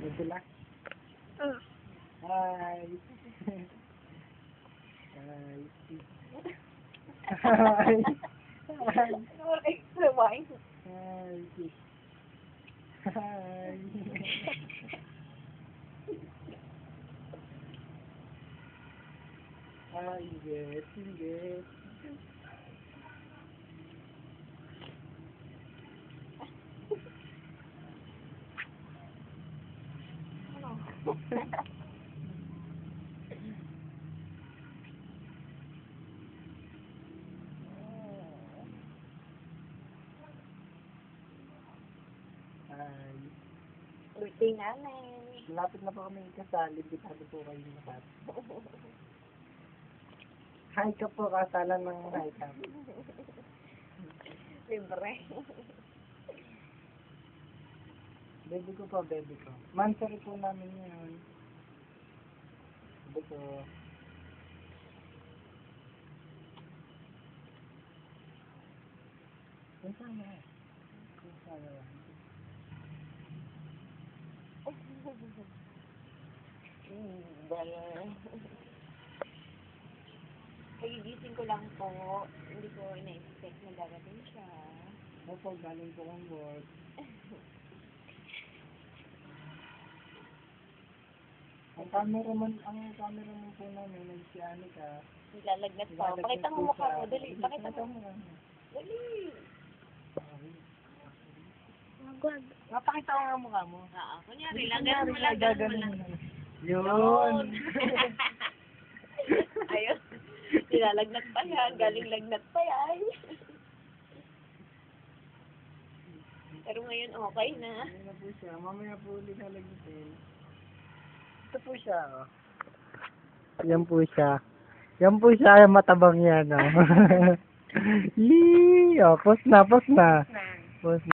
Ito lang. Oh. Hi. Hi. Hi. More extra wine. Hi. Hi. Hi, yes, yes. Hi. Birthday namin. Lapit na po kami kasali. Bitado po kayo lahat. Hi ka po, kasalan ng hi ka. Libre. Baby ko po, baby ko. Mansari po namin yun. Baby ko. Kunsama. Kunsama lang. Bala. Pagigising ko lang po. Hindi ko na-expect na darating siya. Opo, galing po kong work. Ang cameraman po namin, nagsiani ka. Nilalagnat pa. Pakita mo mukha mo. Dali. Pakita mo. Dali. Magwag. Mapakita ko nga mukha mo. Kunyari lang. Ganun mo lang. Ganun mo lang. Yun. Ayun. Nilalagnat pa yan. Galing lagnat pa yan. Pero ngayon okay na. Ayan na po siya. Mamaya po ulit halagipin. Ito po siya, oh. Yan po siya. Yan po siya, matabang yan, oh. Yee! Oh, post na, post na. Post na.